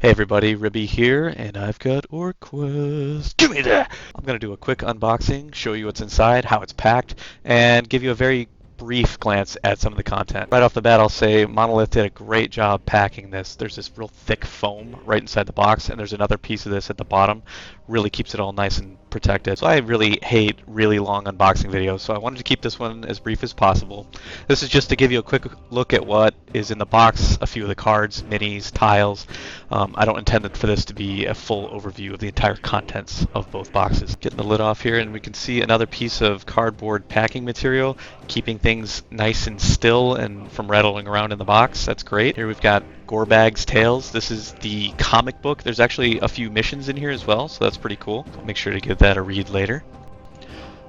Hey everybody, Ribby here, and I've got OrcQuest. Give me that! I'm going to do a quick unboxing, show you what's inside, how it's packed, and give you a very brief glance at some of the content. Right off the bat, I'll say Monolith did a great job packing this. There's this real thick foam right inside the box, and there's another piece of this at the bottom. Really keeps it all nice and protected. So I really hate really long unboxing videos, so I wanted to keep this one as brief as possible. This is just to give you a quick look at what is in the box, a few of the cards, minis, tiles. I don't intend for this to be a full overview of the entire contents of both boxes. Getting the lid off here, and we can see another piece of cardboard packing material, keeping things nice and still and from rattling around in the box. That's great. Here we've got Gorbag's Tales. This is the comic book. There's actually a few missions in here as well, so that's pretty cool. I'll make sure to give that a read later.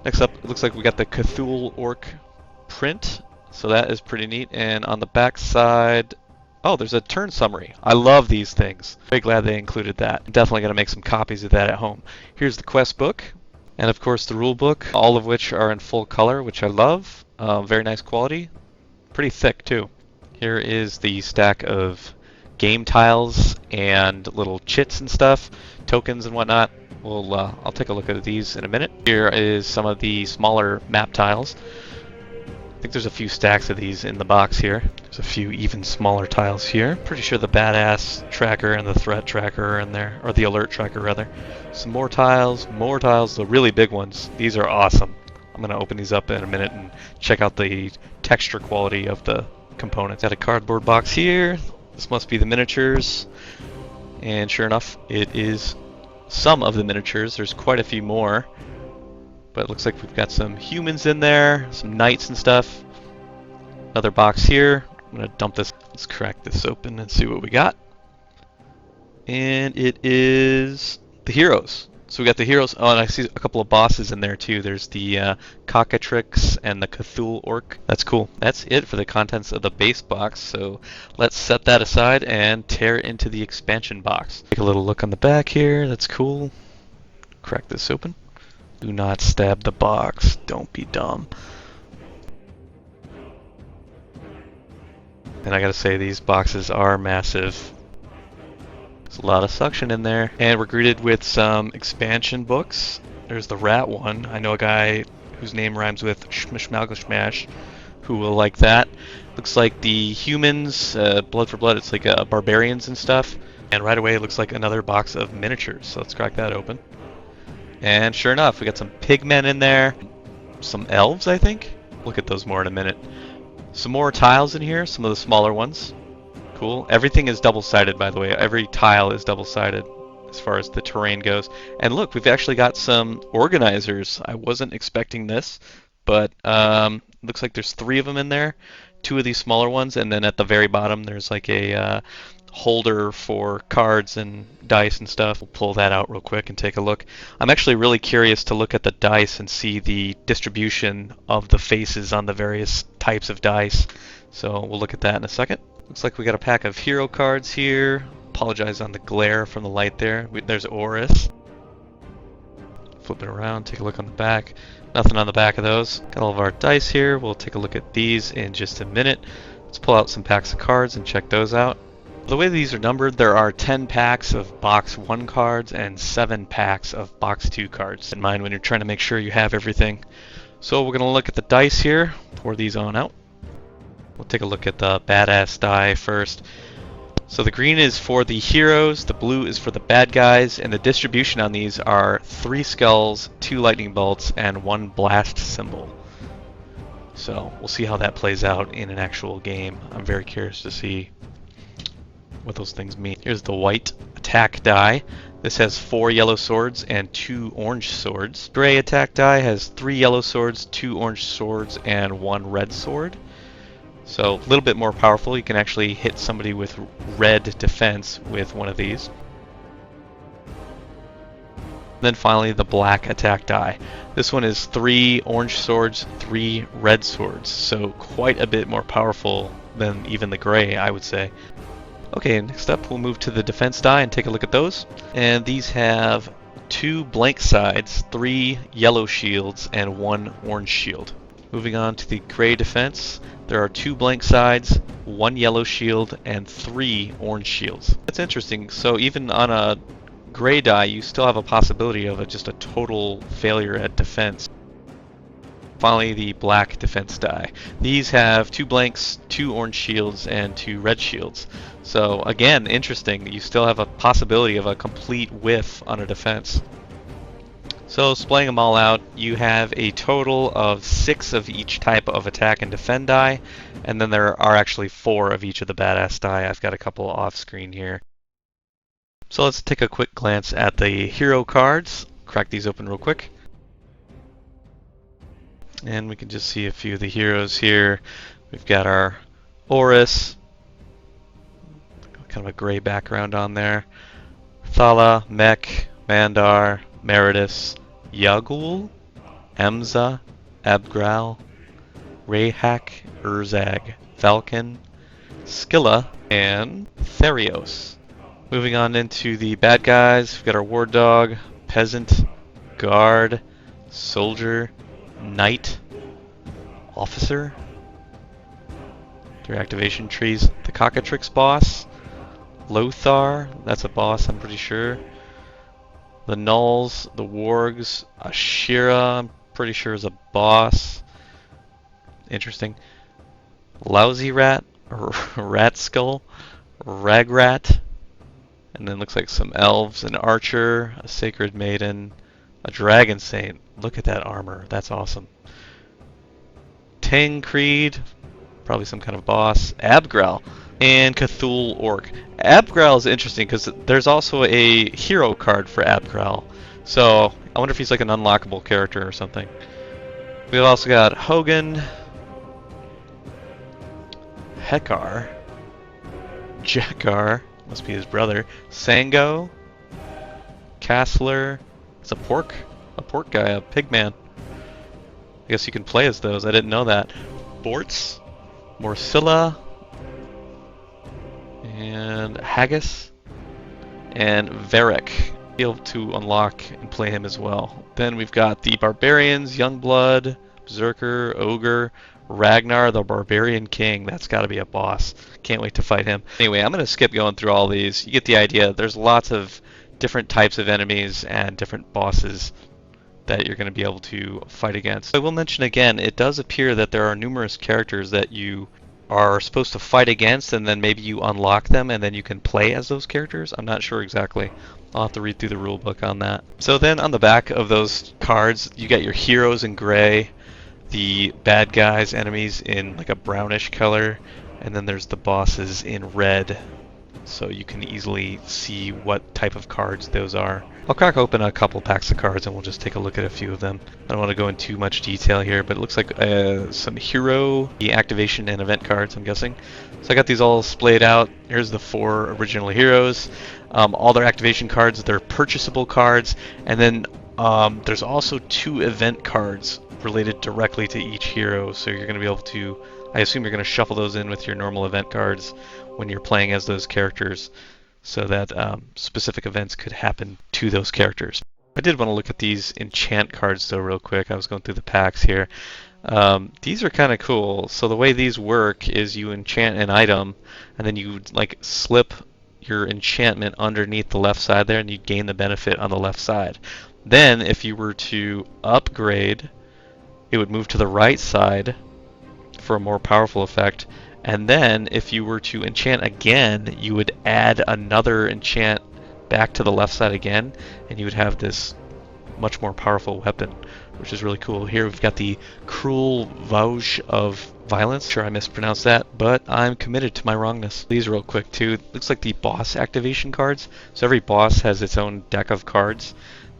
Next up, it looks like we got the Cthulhu Orc print, so that is pretty neat. And on the back side, oh, there's a turn summary. I love these things. Very glad they included that. I'm definitely going to make some copies of that at home. Here's the quest book, and of course the rule book, all of which are in full color, which I love. Very nice quality. Pretty thick too. Here is the stack of game tiles and little chits and stuff, tokens and whatnot. I'll take a look at these in a minute. Here is some of the smaller map tiles. I think there's a few stacks of these in the box here. There's a few even smaller tiles here. Pretty sure the badass tracker and the threat tracker are in there, or the alert tracker rather. Some more tiles, the really big ones. These are awesome. I'm going to open these up in a minute and check out the texture quality of the components. Got a cardboard box here. This must be the miniatures. And sure enough, it is some of the miniatures. There's quite a few more. But it looks like we've got some humans in there, some knights and stuff. Another box here. I'm going to dump this. Let's crack this open and see what we got. And it is the heroes. So we got the heroes. Oh, and I see a couple of bosses in there too. There's the Cockatrix and the Cthulhu Orc. That's cool. That's it for the contents of the base box. So let's set that aside and tear into the expansion box. Take a little look on the back here. That's cool. Crack this open. Do not stab the box. Don't be dumb. And I gotta say, these boxes are massive. There's a lot of suction in there. And we're greeted with some expansion books. There's the rat one. I know a guy whose name rhymes with Schmishmalgashmash who will like that. Looks like the humans, Blood for Blood, it's like barbarians and stuff. And right away it looks like another box of miniatures. So let's crack that open. And sure enough, we got some pigmen in there, some elves, I think. Look at those more in a minute. Some more tiles in here, some of the smaller ones. Cool. Everything is double-sided, by the way. Every tile is double-sided as far as the terrain goes. And look, we've actually got some organizers. I wasn't expecting this, but looks like there's 3 of them in there. 2 of these smaller ones, and then at the very bottom there's like a holder for cards and dice and stuff. We'll pull that out real quick and take a look. I'm actually really curious to look at the dice and see the distribution of the faces on the various types of dice. So we'll look at that in a second. Looks like we got a pack of hero cards here. Apologize on the glare from the light there. There's Oris. Flip it around, take a look on the back. Nothing on the back of those. Got all of our dice here. We'll take a look at these in just a minute. Let's pull out some packs of cards and check those out. The way these are numbered, there are 10 packs of box 1 cards and 7 packs of box 2 cards. In mind when you're trying to make sure you have everything. So we're going to look at the dice here, pour these on out. We'll take a look at the badass die first. So the green is for the heroes, the blue is for the bad guys, and the distribution on these are 3 skulls, 2 lightning bolts, and 1 blast symbol. So we'll see how that plays out in an actual game. I'm very curious to see what those things mean. Here's the white attack die. This has 4 yellow swords and 2 orange swords. Gray attack die has 3 yellow swords, 2 orange swords, and 1 red sword. So a little bit more powerful. You can actually hit somebody with red defense with one of these. Then finally the black attack die. This one is 3 orange swords, 3 red swords. So quite a bit more powerful than even the gray, I would say. Okay, next up we'll move to the defense die and take a look at those. And these have 2 blank sides, 3 yellow shields, and 1 orange shield. Moving on to the gray defense, there are 2 blank sides, 1 yellow shield, and 3 orange shields. That's interesting. So even on a gray die, you still have a possibility of just a total failure at defense. Finally, the black defense die. These have 2 blanks, 2 orange shields, and 2 red shields. So again, interesting. You still have a possibility of a complete whiff on a defense. So splaying them all out, you have a total of 6 of each type of attack and defend die, and then there are actually 4 of each of the badass die. I've got a couple off screen here. So let's take a quick glance at the hero cards. Crack these open real quick. And we can just see a few of the heroes here. We've got our Oris, kind of a gray background on there. Thala, Mech, Mandar, Meridus, Yagul, Emza, Abgral, Rayhak, Urzag, Falcon, Scylla, and Therios. Moving on into the bad guys, we've got our War Dog, Peasant, Guard, Soldier, Knight, Officer. Their activation trees. The Cockatrix boss, Lothar, that's a boss I'm pretty sure. The Nulls, the Wargs, Ashira, I'm pretty sure is a boss. Interesting. Lousy Rat, Rat Skull, Ragrat, and then looks like some elves, an archer, a sacred maiden, a dragon saint. Look at that armor, that's awesome. Tang Creed, probably some kind of boss, Abgral, and Cthulhu Orc. Abgral is interesting because there's also a hero card for Abgral. So I wonder if he's like an unlockable character or something. We've also got Hogan, Hekar, Jakar, must be his brother, Sango, Castler. It's a pork guy, a pig man. I guess you can play as those. I didn't know that. Bortz, Morsilla, and Haggis, and Varric. Be able to unlock and play him as well. Then we've got the Barbarians, Youngblood, Berserker, Ogre, Ragnar, the Barbarian King. That's got to be a boss. Can't wait to fight him. Anyway, I'm going to skip going through all these. You get the idea. There's lots of different types of enemies and different bosses that you're going to be able to fight against. I will mention again, it does appear that there are numerous characters that you are supposed to fight against, and then maybe you unlock them and then you can play as those characters. I'm not sure exactly. I'll have to read through the rule book on that. So then on the back of those cards, you got your heroes in gray, the bad guys, enemies in like a brownish color, and then there's the bosses in red, so you can easily see what type of cards those are. I'll crack open a couple packs of cards and we'll just take a look at a few of them. I don't want to go into too much detail here, but it looks like some hero, the activation and event cards, I'm guessing. So I got these all splayed out. Here's the 4 original heroes. All their activation cards, they're purchasable cards, and then there's also 2 event cards related directly to each hero, so you're going to be able to, I assume you're going to shuffle those in with your normal event cards when you're playing as those characters, so that specific events could happen to those characters. I did want to look at these enchant cards though real quick. I was going through the packs here. These are kind of cool. So the way these work is you enchant an item, and then you like slip your enchantment underneath the left side there, and you gain the benefit on the left side. Then if you were to upgrade, it would move to the right side for a more powerful effect. And then if you were to enchant again, you would add another enchant back to the left side again, and you would have this much more powerful weapon, which is really cool. Here we've got the Cruel Vouge of Violence. Sure, I mispronounced that, but I'm committed to my wrongness. These real quick too. Looks like the boss activation cards. So every boss has its own deck of cards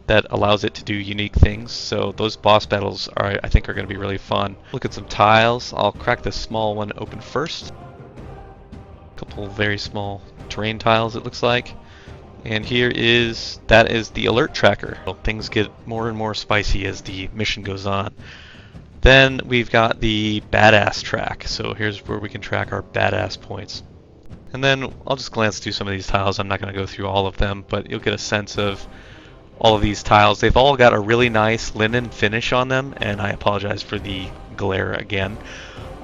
that allows it to do unique things. So those boss battles are, I think, are going to be really fun. Look at some tiles. I'll crack this small one open first. A couple very small terrain tiles, it looks like. And that is the alert tracker. Things get more and more spicy as the mission goes on. Then we've got the badass track. So here's where we can track our badass points. And then I'll just glance through some of these tiles. I'm not going to go through all of them, but you'll get a sense of all of these tiles. They've all got a really nice linen finish on them, and I apologize for the glare again.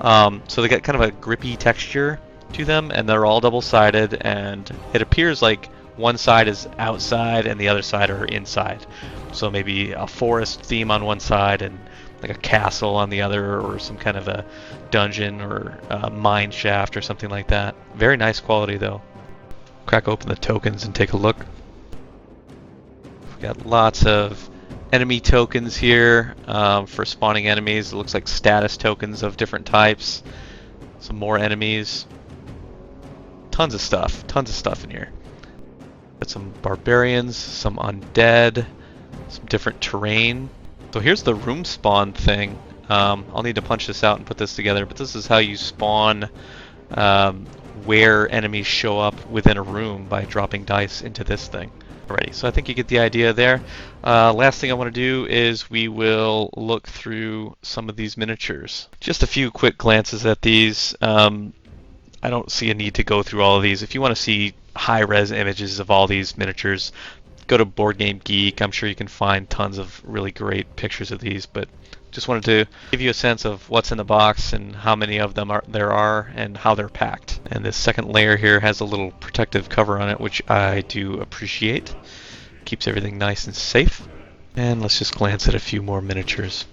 So they got kind of a grippy texture to them, and they're all double-sided, and it appears like one side is outside and the other side are inside. So maybe a forest theme on one side and like a castle on the other, or some kind of a dungeon or a mine shaft or something like that. Very nice quality though. Crack open the tokens and take a look. We've got lots of enemy tokens here for spawning enemies. It looks like status tokens of different types. Some more enemies. Tons of stuff in here. Got some barbarians, some undead, some different terrain. So here's the room spawn thing. I'll need to punch this out and put this together, but this is how you spawn where enemies show up within a room by dropping dice into this thing. Alrighty, so I think you get the idea there. Last thing I want to do is we will look through some of these miniatures. Just a few quick glances at these. I don't see a need to go through all of these. If you want to see high-res images of all these miniatures, go to Board Game Geek. I'm sure you can find tons of really great pictures of these, but just wanted to give you a sense of what's in the box and how many of them there are and how they're packed. And this second layer here has a little protective cover on it, which I do appreciate. Keeps everything nice and safe. And let's just glance at a few more miniatures.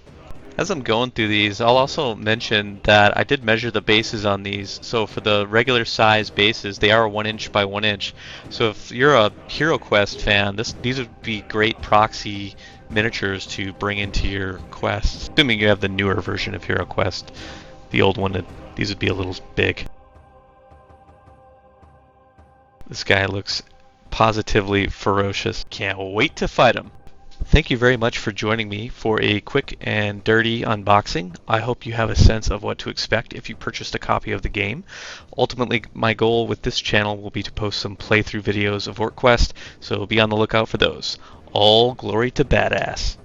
As I'm going through these, I'll also mention that I did measure the bases on these. So for the regular size bases, they are 1 inch by 1 inch. So if you're a HeroQuest fan, these would be great proxy miniatures to bring into your quests. Assuming you have the newer version of HeroQuest. The old one, these would be a little big. This guy looks positively ferocious. Can't wait to fight him. Thank you very much for joining me for a quick and dirty unboxing. I hope you have a sense of what to expect if you purchased a copy of the game. Ultimately, my goal with this channel will be to post some playthrough videos of OrcQuest, so be on the lookout for those. All glory to badass.